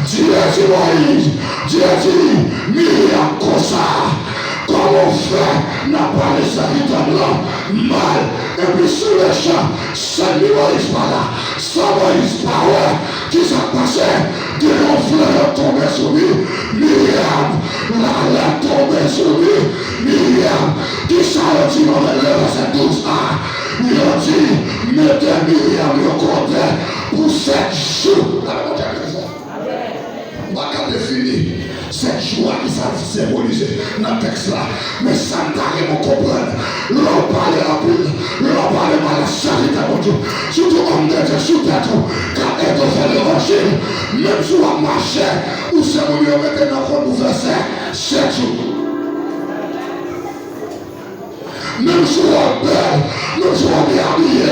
Dieu dit Moïse, Dieu dit, Myriam comme ça. Comment faire n'a pas les serviteurs là, mal, et puis sur le champ, c'est Moïse pas là, ça Moïse pas ouais, qui s'est passé, des fleurs tombées sur lui, Myriam, la tombée sur lui, Myriam, qui s'est dit dans le verset 12a, il a dit, mettez Myriam au côté pour 7 jours. On va fini. 7 jours qui sont symbolisés dans le texte là. Mais ça ne t'a rien comprendre. L'on parle rapide. L'on parle mal à charité mon Dieu. Surtout homme de Dieu, surtout quand elle te fait l'évangile, même si on marche, ou c'est mon Dieu mettre dans le fond pour faire ça, 7 jours. Même si on est belle, même si on est habillé,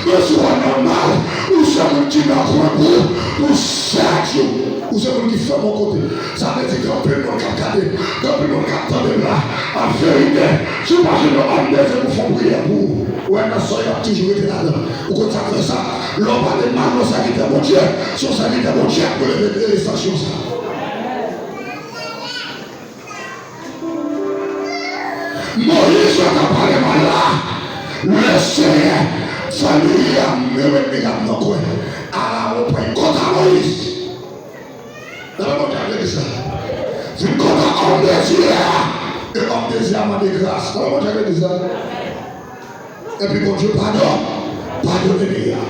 même si on est normal, ou c'est mon qui n'a rien pour 7 jours. Ou c'est mon qui fait mon côté. Ça veut dire qu'un peu de monde qui a regardé, qu'un peu de monde qui a attendu là, en vérité, je pense que l'homme de Dieu pour faire prier pour vous. Ouais, dans ce il a toujours été là-dedans. Ou quand ça fait ça, l'homme a des mal, ça qui était mon Dieu, sur ça qui était mon Dieu, pour les stations. Moïse a parlé mal là, le Seigneur, famille a me dans le coin. Alors, on prend compte à Moïse. C'est comme un homme désir et homme désir m'a de grâce. Comment j'avais dit ça? Et puis bon Dieu pardonnez-moi.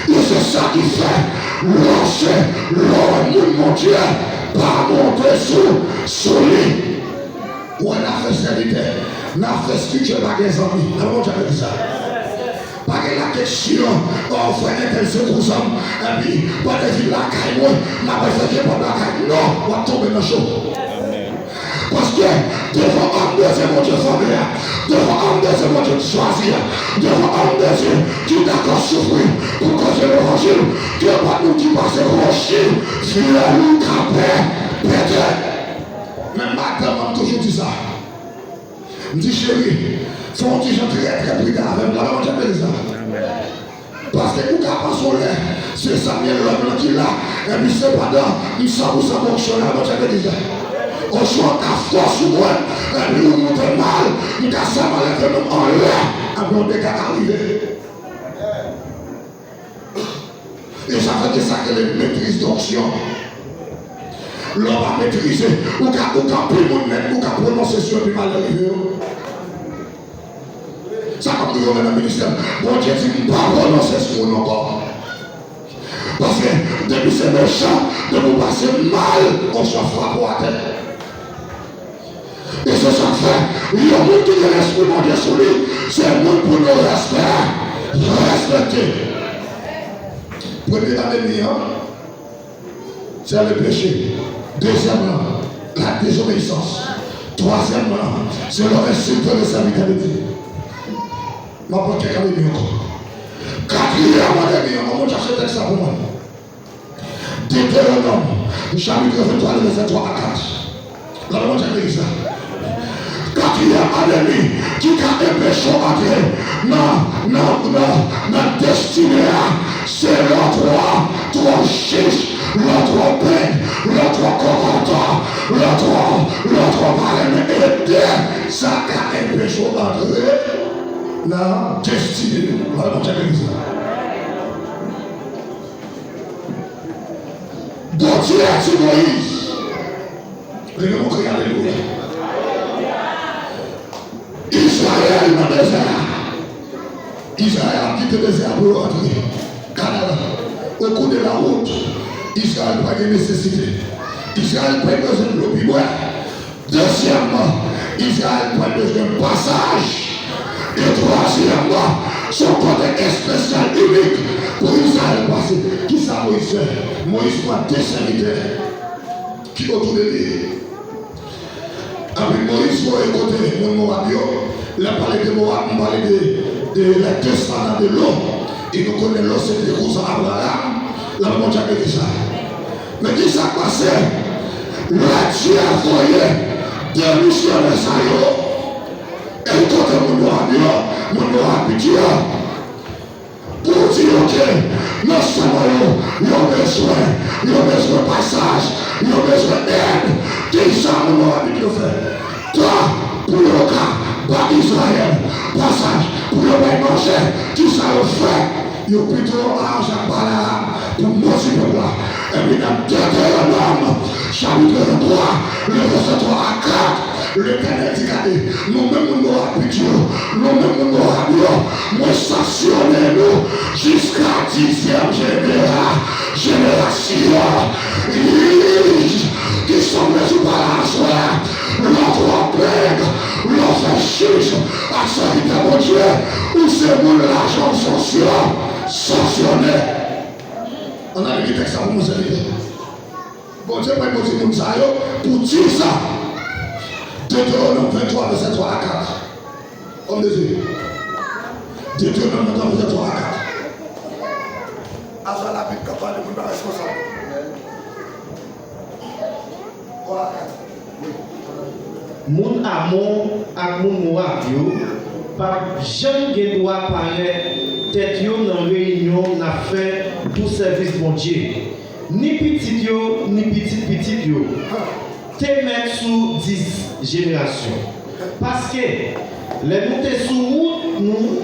Et c'est ça qui fait lorsque mon Dieu par monter sur lui. On a fait serviteur, on a fait structure par des amis. Comment j'avais dit ça? Pas que la question, on fait un tel secours, et puis, pas de dire la caille, n'a pas fait pour la caille. Non, on va tomber dans le chaud. Parce que devant un deuxième mon Dieu familial, devant un deuxième mon Dieu choisir, devant un deuxième qui d'accord souffrir pour causer l'évangile, que pas nous qui passons rocher, fier, capé, pété. Mais madame m'a toujours dit ça. Me dit chérie, faut que tu très très prudent avec moi. Comment j'appelle ça? Parce que nous avons son lait, c'est Samuel l'homme qui est là. Et puis cependant, il s'en fonctionne. Comment j'appelle ça? On soit ta force sur moi. Et puis nous montons mal. Nous avons mal avec nous en l'air. Après on est arrivé. Et ça fait que ça que les maîtrises d'onction. L'homme a maîtrisé. Ou qu'à pris mon net, ou qu'à prononcer sur le mal arrivé. Ça comme nous dans le ministère, bon Dieu dit, ne pas prononcer ce mot encore. Parce que depuis c'est méchant de vous passer mal, on se frappe à terre. Et c'est ça que fait, il y a un monde qui est l'esprit mon Dieu sur lui, c'est un monde pour nous respecter. Premier ennemi, c'est le péché. Deuxièmement, la désobéissance. Troisièmement, c'est le respect de serviteur de Dieu. Ma porte est calée encore. Quatrièmement, on va chercher ça pour moi. Deutéronome, chapitre 23, verset 3 à 4. Là, on va chercher ça. Quatrième ennemi, qui a un péché entré dans destiné, c'est l'autre chiche, l'autre peine, l'autre correcteur, l'autre parrain, et ça a un péché entré. La destinée, on va dire ça. Bondye a dit Moïse. Regardez-moi, alléluia. Israël dans le désert. Israël a quitté le désert pour rentrer. Canada. Au cours de la route, Israël n'a pas de nécessité. Israël n'a pas besoin de l'eau. Deuxièmement, Israël n'a pas besoin de passage. Et troisièmement, son contexte spécial unique pour Israël passé. Qui ça Moïse fait? Moïse prend des serviteurs qui autour de lui. Avec Moïse, il faut écouter mon Moab. Il a parlé de Moab, il a parlé de la testament de l'eau. Et nous connaissons l'eau, c'est des roses à Abraham. Là, on a dit ça. Mais qui ça passé? Là, Dieu a envoyé des missionnaires. Et quand mon Dieu, pour pour dire que non seulement ils ont besoin de passage, ils ont besoin d'aide. Qui ça nous a dit de faire? Toi, pour le cas, pas Israël, passage, pour le bien manger, qui ça le fait? Ils ont plutôt l'argent par là pour motiver là. Et puis dans Deutéronome, chapitre 3, le verset 3 à 4, l'Éternel dit, nous-mêmes nous habituons, nous-mêmes nous habituons, nous sanctionnons jusqu'à 10e génération. Qui sont les par la soirée, l'autre plague, l'autre chiche, à ce qui est mon Dieu, où c'est mon l'argent sanctionné. On a dit que ça pour nous aider. Bon Dieu, pour dire nous ça, pour dire ça. Deutéronome 23, verset 3 à 4. On le dit. Deutéronome 23, verset 3 à 4. Après la Bible, capable de vous responsable. Moun Amon ak moun Moab yo, pa jan gen doit paraître tête yo dans réunion n'a fait pour service Bondye. Ni petit yo, ni petit yo. Te mettre sous 10 générations. Parce que les nous te sous route nous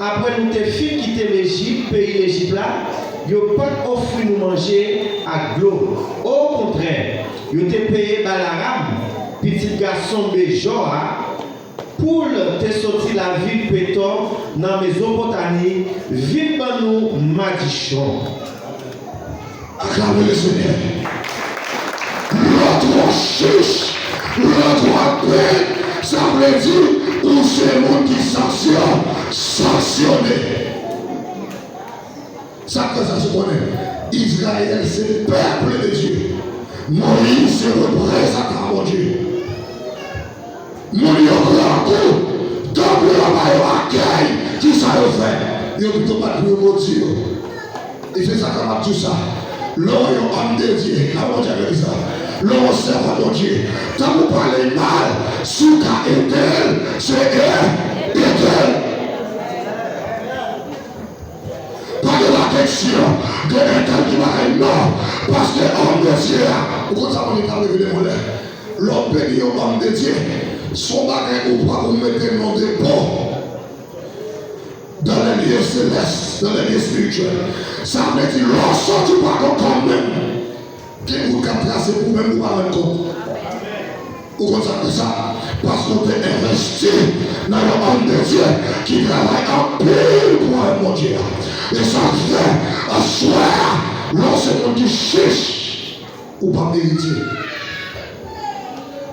après nous te fin quitter l'Égypte, pays l'Égypte là, yo pas offrir nous manger à glo. Au contraire, yo te payé Balaram, petit garçon Béjoa, pour te sortir la ville Pétor dans Mésopotamie, ville dans nous Madichon. Acclamez le Seigneur. L'autre chiche, l'autre paix, ça veut dire où c'est le monde qui sanctionné. Ça que ça se connaît. Israël, c'est le peuple de Dieu. Moïse, c'est le représentant de Dieu. Moïse, au dans le accueil, qui ça le fait? Il n'y a plutôt pas de motif. Il fait ça comme tout ça. L'homme homme de Dieu, la mondiale de ça. L'homme servant de Dieu. Tant vous parlez mal, sous cas étel, c'est étel. Pas de la question de l'étel qui va non, parce que homme de Dieu, pourquoi ça on est arrivé de monnaie? L'homme béni au homme de Dieu, son bagage ou pas vous mettre le nom de bon. Dans les lieux célestes, dans les lieux spirituels. Ça veut dire, lorsque tu vas quand même, que vous avez tracé pour même vous rendre compte. Pourquoi ça fait ça? Parce qu'on peut investir dans le homme de Dieu qui travaille en pile pour un bon Dieu. Et ça fait un soir, lorsque on dit chiche, ou pas mériter.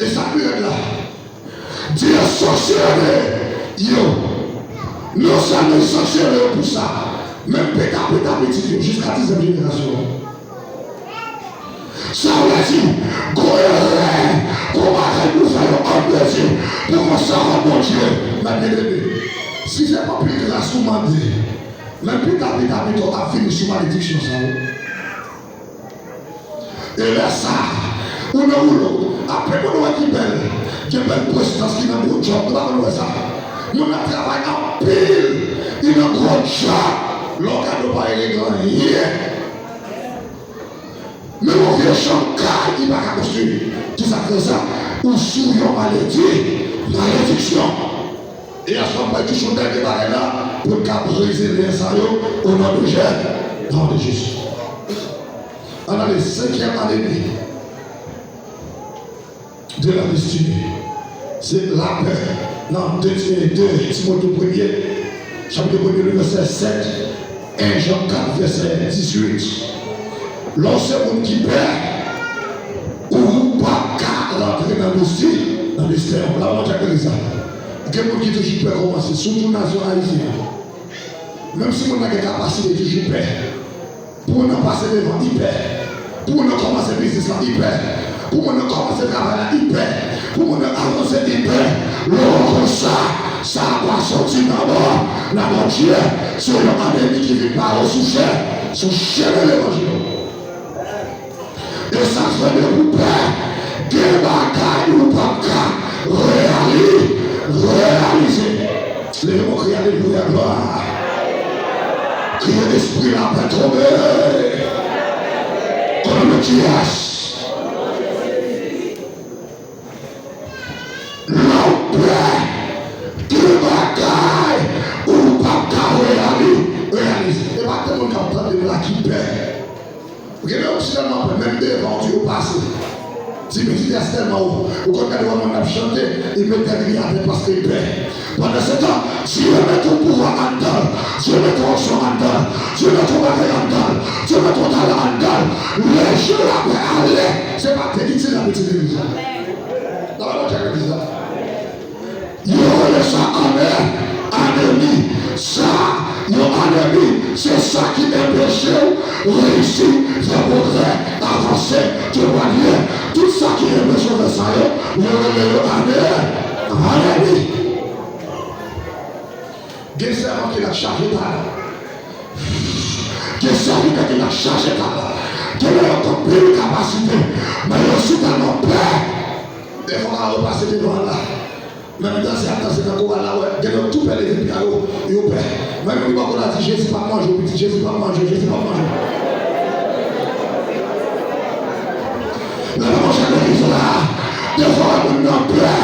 Et ça peut être là. Dieu sanctionné, yo. Non seulement sanctionné pour ça, même petit jusqu'à 10e génération. Ça veut dire, comment nous faisons un de Dieu, pour qu'on s'en rende bon Dieu, ma bien-aimée. Si c'est pas plus grâce ou mandé, même plus tard, on a fini sur malédiction. Et là, ça, on a après on a qui belle présidence qui n'a pas de job, on a ça. Nous avons travaillé en pile, il a un gros job, l'organe de pas élégant. Mais mon vieux chancal, il va construire. Tout ça fait ça, ou sous une malédiction. Et à ce moment-là, tout le monde est là pour briser les enseignants au nom de Jésus. Non, de Jésus. On a les 5e année de la destinée. C'est la paix. Non, 2 Timothée 1er, chapitre 1er, verset 7, 1 Jean 4, verset 18. Lorsque vous qui perd, ou pas qu'à rentrer dans le style, dans l'histoire, la mondiale de ça. Quelqu'un qui toujours peut commencer, surtout nation haïtienne. Même si on a des capacités de toujours perdre, pour nous passer devant, il perd. Pour nous commencer le business, il perd. Pour nous commencer le travail, il perd. Pour nous avancer, il perd. L'autre, ça va sortir d'abord. La Dieu, c'est un ennemi qui vit par au sujet, son chien de l'évangile. Et ça fait de vous perdre, des bagailles ou pas réaliser. Les mots qui alléluia gloire. Qui est l'esprit la paix tombé. Comme le chiche. L'empire de bagaille ou pas qu'à réaliser. Et pas tellement qu'à entendre de la qui paie. Vous avez aussi tellement même devant Dieu passé. Si vous dites tellement haut, vous regardez comment on a chanté, il peut être rien parce qu'il paie. Pendant ce temps, Dieu met ton pouvoir en dedans, Dieu met ton son en dedans, Dieu met ton bagage en dedans, Dieu met ton talent en dedans. Les jeux la paix aller. C'est pas petit, c'est la petite église. Dans la bonne église. Yo le ça comme ennemi, ça, yo ennemi, c'est ça qui empêche réussir, faire progrès, avancer, témoigner, tout ça qui empêche de ça, yo ennemi. Quel serment qui l'a chargé par là? Quel serment qui l'a chargé par là? Quelle est encore plus de capacité? Mais il y a aussi tellement peur. Des fois, on va repasser devant là. Même dans ces attentes, c'est encore là, ouais. Il y a tout père les ennemis, il y a peur. Même si on a dit Jésus pas manger, Jésus pas manger, Jésus pas manger. Mais la prochaine église là, des fois, on a peur.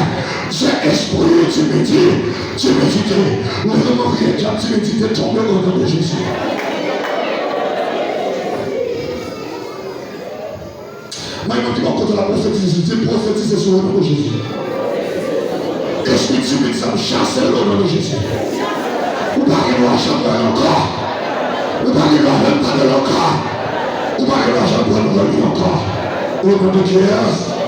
C'est esprit, tu me dis, nous devons prier, tu me dis de tomber au nom de Jésus. Maintenant, tu vas contre la prophétie, tu prophétises sur le nom de Jésus. Esprit, tu me dis, ça me chasse le nom de Jésus. Vous parlez de l'argent pour encore. Vous parlez de l'argent pour encore. Vous parlez de l'argent pour encore. Au nom de Jésus.